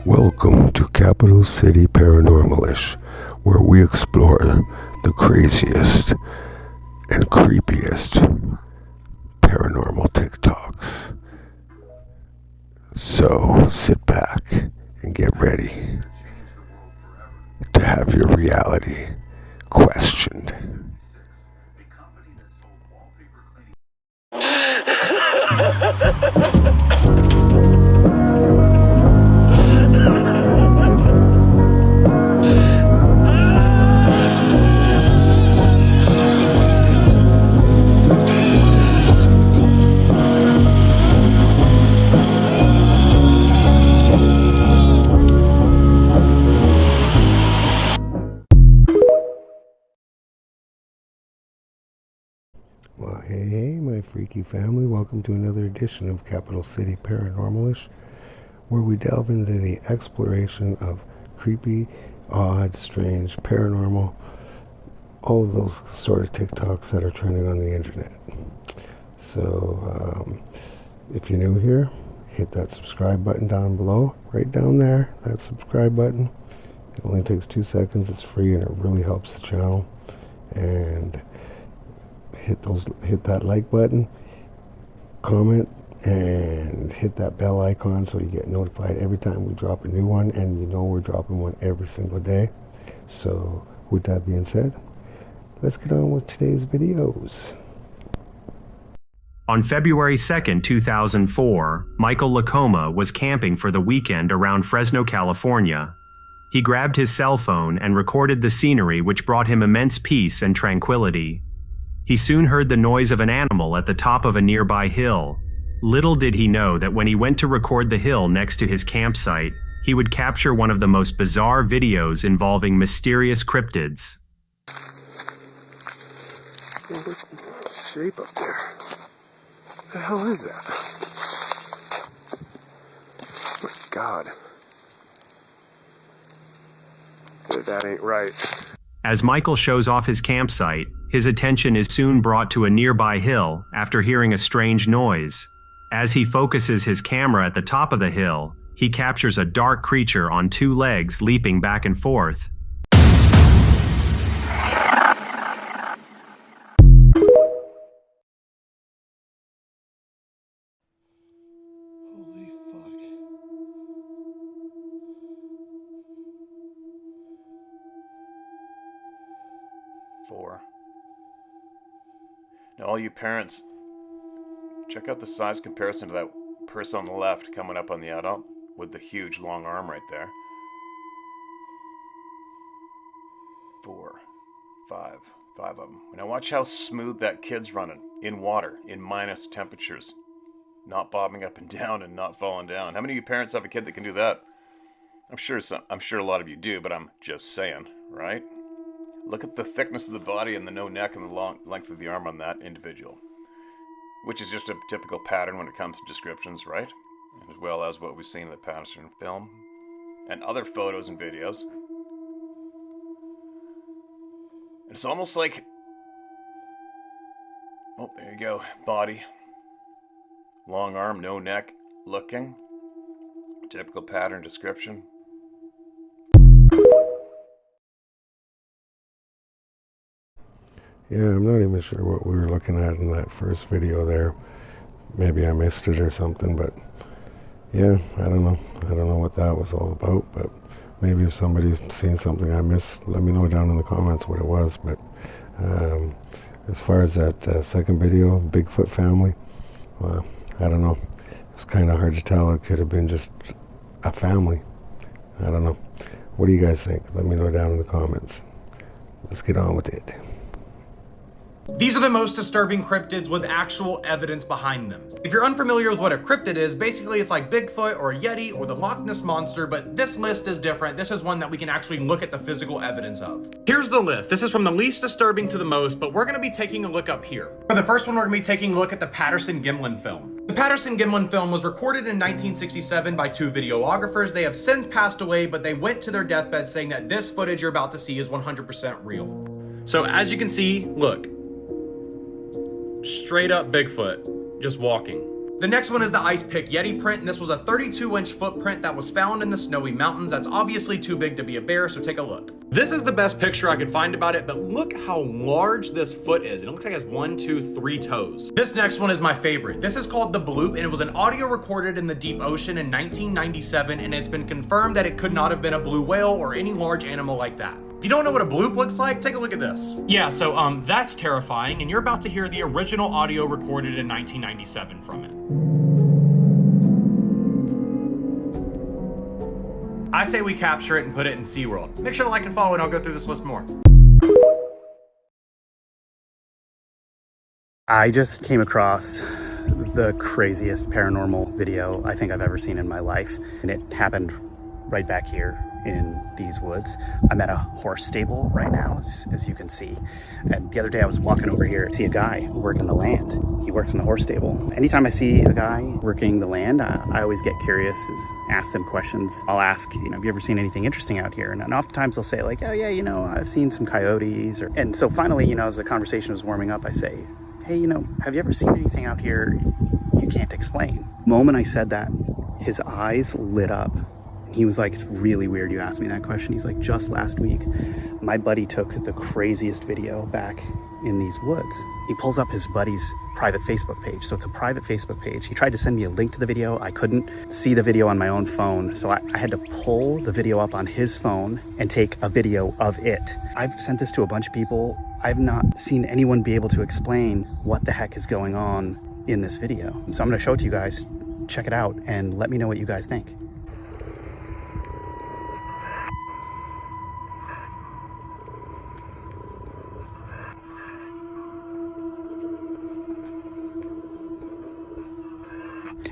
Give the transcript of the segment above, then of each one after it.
Welcome to Capital City Paranormalish, where we explore the craziest and creepiest paranormal TikToks. So sit back and get ready to have your reality questioned. Well, hey, my freaky family. Welcome to another edition of Capital City Paranormalish, where we delve into the exploration of creepy, odd, strange, paranormal, all of those sort of TikToks that are trending on the internet. So, if you're new here, hit that subscribe button down below, right down there, that subscribe button. It only takes 2 seconds, it's free, and it really helps the channel. And hit that like button, comment, and hit that bell icon so you get notified every time we drop a new one, and you know we're dropping one every single day. So with that being said, let's get on with today's videos. On February 2nd, 2004, Michael Lacoma was camping for the weekend around Fresno, California. He grabbed his cell phone and recorded the scenery, which brought him immense peace and tranquility. He soon heard the noise of an animal at the top of a nearby hill. Little did he know that when he went to record the hill next to his campsite, he would capture one of the most bizarre videos involving mysterious cryptids. What shape up there? What the hell is that? Oh my God. That ain't right. As Michael shows off his campsite, his attention is soon brought to a nearby hill after hearing a strange noise. As he focuses his camera at the top of the hill, he captures a dark creature on 2 legs leaping back and forth. Holy fuck. Four. Now, all you parents, check out the size comparison to that person on the left coming up on the adult with the huge long arm right there. 4, 5 of them. Now watch how smooth that kid's running in water, in minus temperatures, not bobbing up and down and not falling down. How many of you parents have a kid that can do that? I'm sure a lot of you do, but I'm just saying, right? Look at the thickness of the body and the no neck and the long length of the arm on that individual, which is just a typical pattern when it comes to descriptions, right? As well as what we've seen in the Patterson film and other photos and videos. It's almost like, oh, there you go, body, long arm, no neck, looking, typical pattern description. Yeah, I'm not even sure what we were looking at in that first video there. Maybe I missed it or something, but yeah, I don't know. I don't know what that was all about, but maybe if somebody's seen something I missed, let me know down in the comments what it was. But as far as that second video, Bigfoot family, well, I don't know. It's kind of hard to tell. It could have been just a family. I don't know. What do you guys think? Let me know down in the comments. Let's get on with it. These are the most disturbing cryptids with actual evidence behind them. If you're unfamiliar with what a cryptid is, basically it's like Bigfoot or a Yeti or the Loch Ness Monster, but this list is different. This is one that we can actually look at the physical evidence of. Here's the list. This is from the least disturbing to the most, but we're gonna be taking a look up here. For the first one, we're gonna be taking a look at the Patterson-Gimlin film. The Patterson-Gimlin film was recorded in 1967 by 2 videographers. They have since passed away, but they went to their deathbed saying that this footage you're about to see is 100% real. So as you can see, look, straight up Bigfoot, just walking. The next one is the ice pick Yeti print, and this was a 32-inch footprint that was found in the snowy mountains. That's obviously too big to be a bear, so take a look. This is the best picture I could find about it, but look how large this foot is. It looks like it has 1, 2, 3 toes. This next one is my favorite. This is called the bloop, and it was an audio recorded in the deep ocean in 1997, and it's been confirmed that it could not have been a blue whale or any large animal like that. If you don't know what a bloop looks like, take a look at this. Yeah, so that's terrifying, and you're about to hear the original audio recorded in 1997 from it. I say we capture it and put it in SeaWorld. Make sure to like and follow, and I'll go through this list more. I just came across the craziest paranormal video I think I've ever seen in my life, and it happened right back here in these woods. I'm at a horse stable right now, as you can see. And the other day I was walking over here to see a guy working the land. He works in the horse stable. Anytime I see a guy working the land, I always get curious, ask them questions. I'll ask, have you ever seen anything interesting out here? And oftentimes they'll say like, oh yeah, I've seen some coyotes. And so finally, as the conversation was warming up, I say, hey, have you ever seen anything out here you can't explain? The moment I said that, his eyes lit up. He was like, it's really weird you asked me that question. He's like, just last week, my buddy took the craziest video back in these woods. He pulls up his buddy's private Facebook page. So it's a private Facebook page. He tried to send me a link to the video. I couldn't see the video on my own phone. So I had to pull the video up on his phone and take a video of it. I've sent this to a bunch of people. I've not seen anyone be able to explain what the heck is going on in this video. So I'm gonna show it to you guys. Check it out and let me know what you guys think.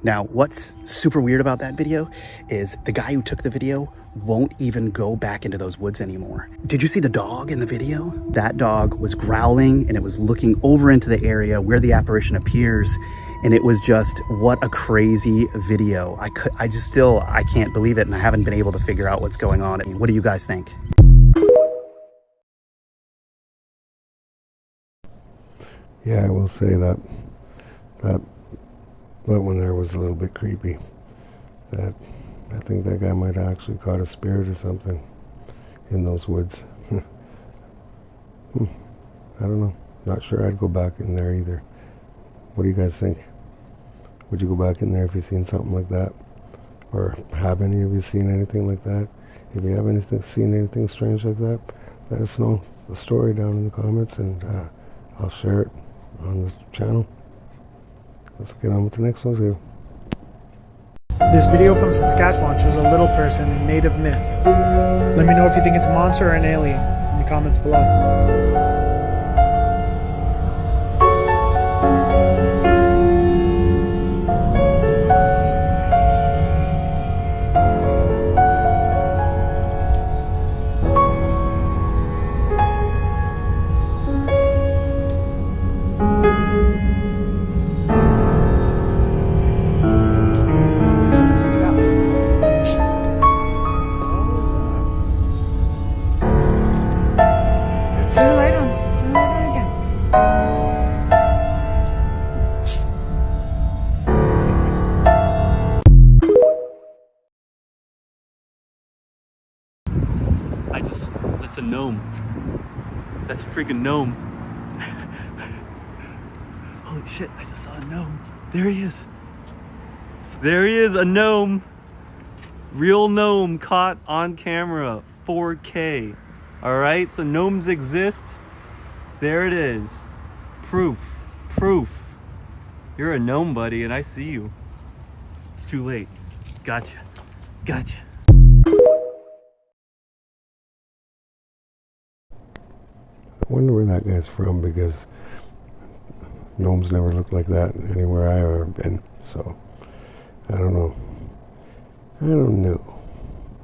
Now, what's super weird about that video is the guy who took the video won't even go back into those woods anymore. Did you see the dog in the video? That dog was growling and it was looking over into the area where the apparition appears. And it was just, what a crazy video. I can't believe it, and I haven't been able to figure out what's going on. What do you guys think? Yeah, I will say that one there was a little bit creepy. That I think that guy might have actually caught a spirit or something in those woods. I don't know. Not sure I'd go back in there either. What do you guys think? Would you go back in there if you seen something like that? Or have any of you seen anything like that? If you have seen anything strange like that, let us know the story down in the comments, and I'll share it on the channel. Let's get on with the next one too. This video from Saskatchewan shows a little person in native myth. Let me know if you think it's a monster or an alien in the comments below. That's a gnome. That's a freaking gnome. Holy shit, I just saw a gnome. There he is. There he is, a gnome. Real gnome caught on camera, 4K. All right, so gnomes exist. There it is. Proof. You're a gnome, buddy, and I see you. It's too late. Gotcha. I wonder where that guy's from, because gnomes never look like that anywhere I've ever been. So I don't know.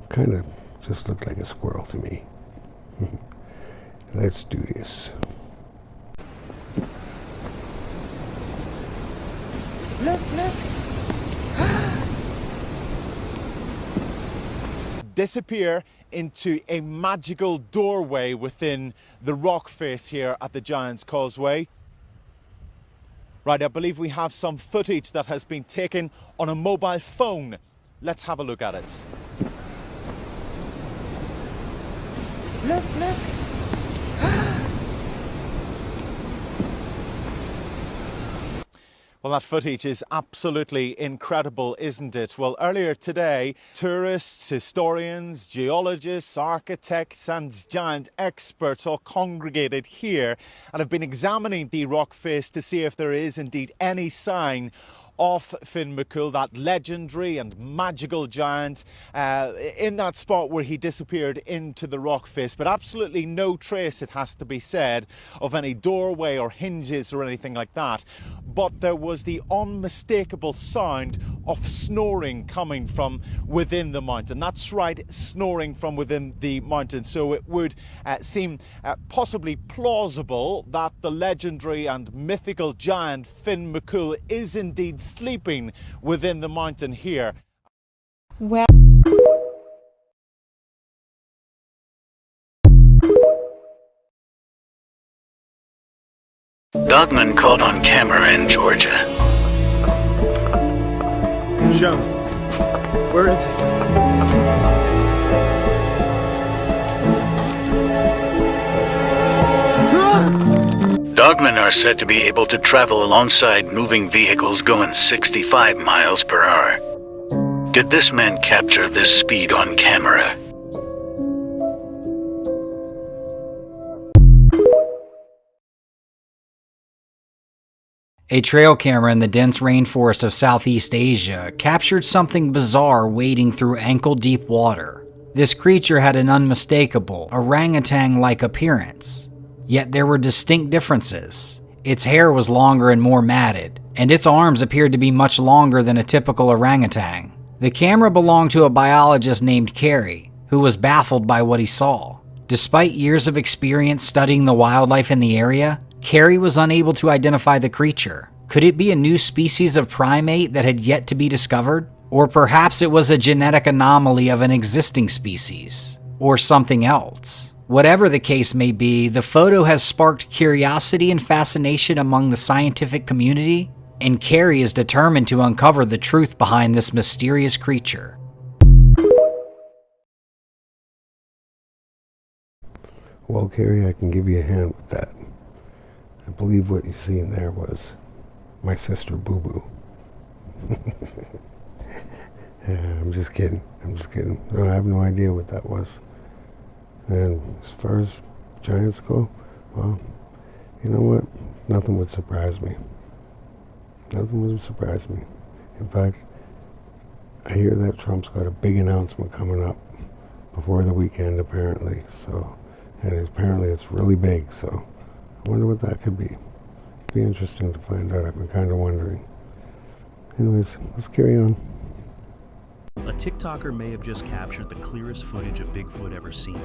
Kind of just looked like a squirrel to me. Let's do this. Look. Disappear into a magical doorway within the rock face here at the Giant's Causeway. Right, I believe we have some footage that has been taken on a mobile phone. Let's have a look at it. Look, look. Well, that footage is absolutely incredible, isn't it? Well, earlier today, tourists, historians, geologists, architects and giant experts all congregated here and have been examining the rock face to see if there is indeed any sign of Finn McCool, that legendary and magical giant, in that spot where he disappeared into the rock face. But absolutely no trace, it has to be said, of any doorway or hinges or anything like that. But there was the unmistakable sound of snoring coming from within the mountain. That's right, snoring from within the mountain. So it would seem possibly plausible that the legendary and mythical giant Finn McCool is indeed sleeping within the mountain here. Well, Dogman caught on camera in Georgia. Joe, where is Dogmen are said to be able to travel alongside moving vehicles going 65 miles per hour. Did this man capture this speed on camera? A trail camera in the dense rainforest of Southeast Asia captured something bizarre wading through ankle-deep water. This creature had an unmistakable, orangutan-like appearance. Yet there were distinct differences. Its hair was longer and more matted, and its arms appeared to be much longer than a typical orangutan. The camera belonged to a biologist named Carey, who was baffled by what he saw. Despite years of experience studying the wildlife in the area, Carey was unable to identify the creature. Could it be a new species of primate that had yet to be discovered? Or perhaps it was a genetic anomaly of an existing species? Or something else? Whatever the case may be, the photo has sparked curiosity and fascination among the scientific community, and Carey is determined to uncover the truth behind this mysterious creature. Well, Carrie, I can give you a hand with that. I believe what you see in there was my sister Boo Boo. I'm just kidding. No, I have no idea what that was. And as far as giants go, well, you know what? Nothing would surprise me. Nothing would surprise me. In fact, I hear that Trump's got a big announcement coming up before the weekend, apparently. So, and apparently it's really big. So, I wonder what that could be. It'd be interesting to find out. I've been kind of wondering. Anyways, let's carry on. A TikToker may have just captured the clearest footage of Bigfoot ever seen.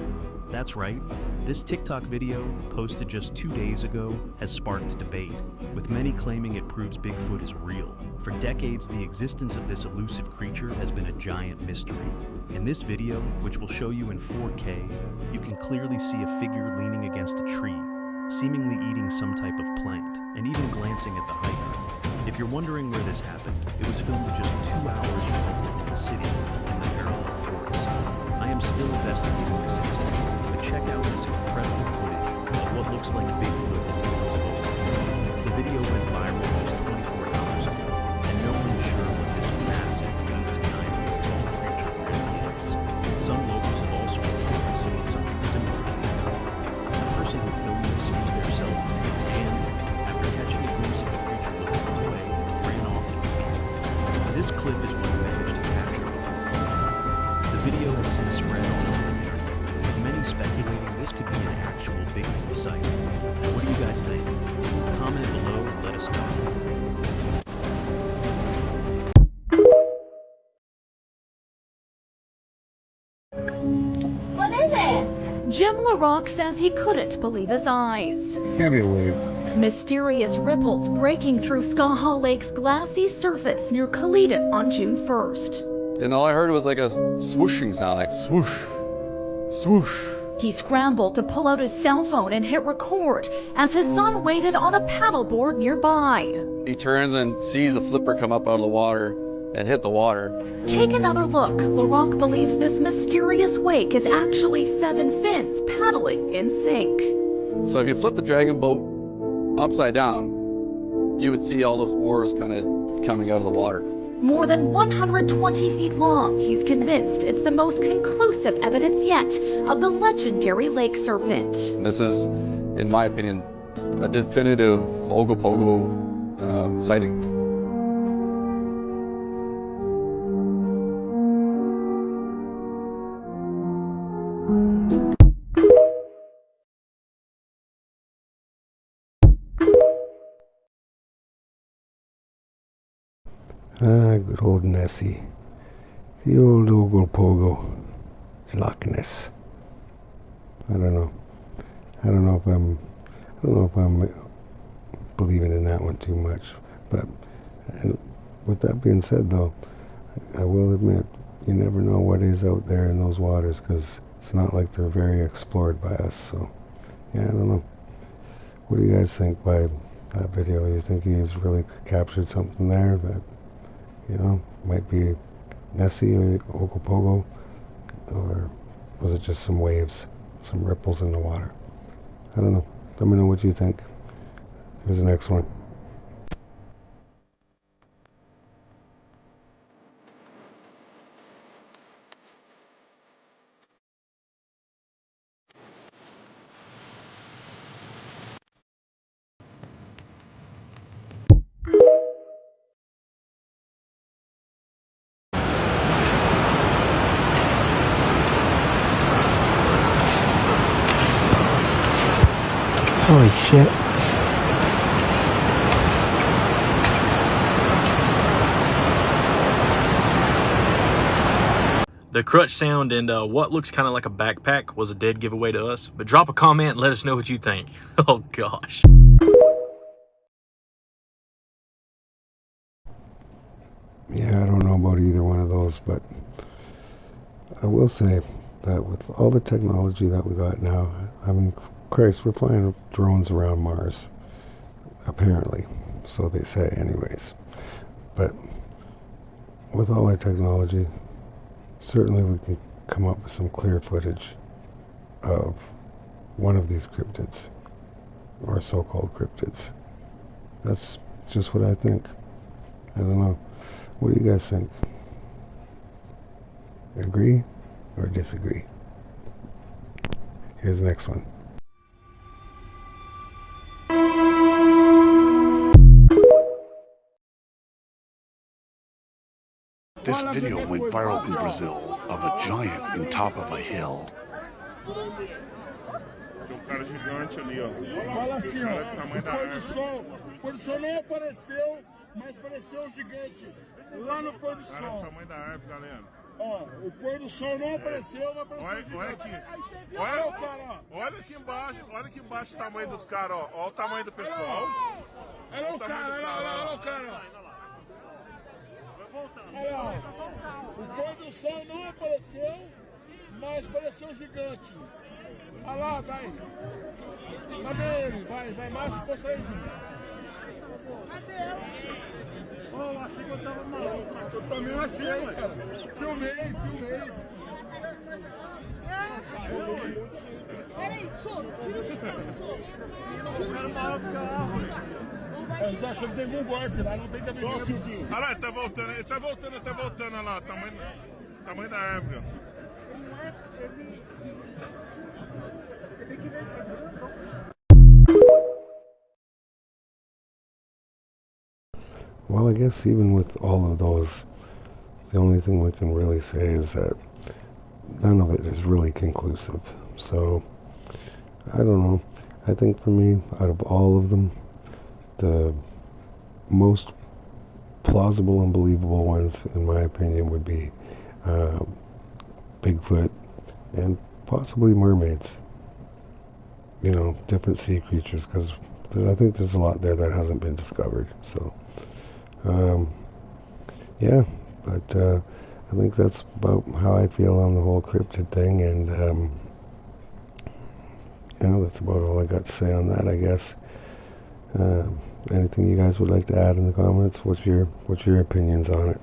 That's right, this TikTok video, posted just 2 days ago, has sparked debate, with many claiming it proves Bigfoot is real. For decades, the existence of this elusive creature has been a giant mystery. In this video, which will show you in 4K, you can clearly see a figure leaning against a tree, seemingly eating some type of plant, and even glancing at the hiker. If you're wondering where this happened, it was filmed just 2 hours from Oklahoma City in the parallel forest. I am still investigating this incident, but check out this incredible footage of what looks like Bigfoot in the woods of Oklahoma. The video went viral just 24 hours ago, and no one is sure what this massive 8 to 9 foot tall creature really is. Some locals have also reported seeing something similar. The person who filmed this used their cell phone, and after catching a glimpse of the creature looking his way, ran off in fear. This clip is what he managed to capture before filming. The video has since spread all over the internet, with many speculating this could be an actual Bigfoot sighting. What do you guys think? Comment below and let us know. what is it? Jim LaRock says he couldn't believe his eyes. Can't be a wave. Mysterious ripples breaking through Skaha Lake's glassy surface near Kalita on June 1st. And all I heard was like a swooshing sound, like swoosh, swoosh. He scrambled to pull out his cell phone and hit record as his son waited on a paddleboard nearby. He turns and sees a flipper come up out of the water and hit the water. Take another look. Laurent believes this mysterious wake is actually 7 fins paddling in sync. So if you flip the dragon boat upside down, you would see all those oars kind of coming out of the water. More than 120 feet long, he's convinced it's the most conclusive evidence yet of the legendary lake serpent. This is, in my opinion, a definitive Ogopogo sighting. Ah, good old Nessie. The old Ogopogo. Loch Ness. I don't know if I'm believing in that one too much. But with that being said, though, I will admit, you never know what is out there in those waters, because it's not like they're very explored by us. So, yeah, I don't know. What do you guys think by that video? You think he's really captured something there that, you know, might be Nessie or Ogopogo, or was it just some waves, some ripples in the water? I don't know. Let me know what you think. Here's the next one. Holy shit. The crutch sound and what looks kind of like a backpack was a dead giveaway to us. But drop a comment and let us know what you think. Oh gosh. Yeah, I don't know about either one of those, but I will say that with all the technology that we got now, I mean, Christ, we're flying drones around Mars, apparently, so they say anyways. But with all our technology, certainly we can come up with some clear footage of one of these cryptids, or so-called cryptids. That's just what I think. I don't know. What do you guys think? Agree or disagree? Here's the next one. This video went viral in Brazil of a giant in top of a hill. Cara gigante ali, ó. Fala assim, ó. O pôr do sol não apareceu, mas apareceu um gigante lá no pôr do sol. Olha o tamanho da árvore, galera. Ó, o pôr do sol não apareceu, mas apareceu. Olha aqui. Olha aqui embaixo o tamanho dos caras, ó. Olha o tamanho do pessoal. Olha o cara, olha o cara. Olha lá, o pôr do sol não apareceu, mas apareceu um gigante. Olha lá, vai. Cadê ele? Vai mais vocês. Cadê ele? Oh, achei que eu tava maluco. Eu também achei, cara. Filmei. Peraí, Sô, tira o descanso, Sô. Eu quero maior que a árvore. Eles estão achando que tem algum golpe lá, não tem cabimento. Olha lá, ele tá voltando, olha lá, tamanho da árvore, ó. Well, I guess even with all of those, the only thing we can really say is that none of it is really conclusive. So, I don't know. I think for me, out of all of them, the most plausible and believable ones, in my opinion, would be Bigfoot and possibly mermaids. You know, different sea creatures, because I think there's a lot there that hasn't been discovered. So, yeah, but I think that's about how I feel on the whole cryptid thing, and that's about all I got to say on that, I guess. Anything you guys would like to add in the comments? What's your opinions on it?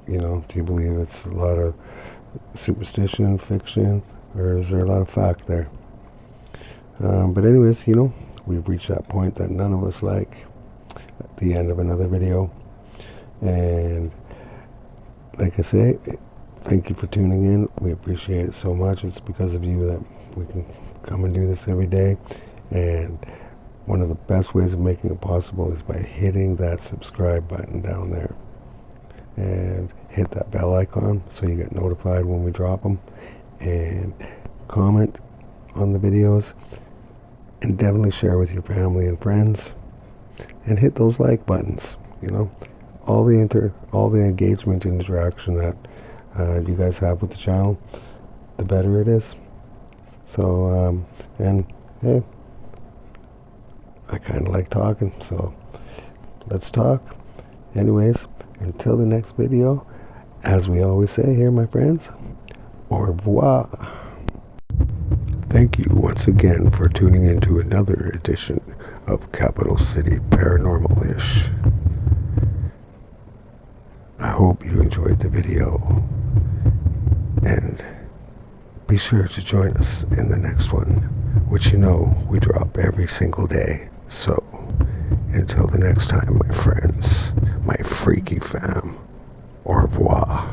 Do you believe it's a lot of superstition, fiction, or is there a lot of fact there? But anyways, we've reached that point that none of us like at the end of another video. And like I say, thank you for tuning in. We appreciate it so much. It's because of you that we can come and do this every day. And one of the best ways of making it possible is by hitting that subscribe button down there. And hit that bell icon so you get notified when we drop them. And comment on the videos. And definitely share with your family and friends. And hit those like buttons. All the engagement and interaction that you guys have with the channel, the better it is. So, and hey, I kind of like talking, so let's talk. Anyways, until the next video, as we always say here, my friends, au revoir. Thank you once again for tuning in to another edition of Capital City Paranormal-ish. I hope you enjoyed the video, and be sure to join us in the next one, which we drop every single day. So, until the next time, my friends, my freaky fam, au revoir.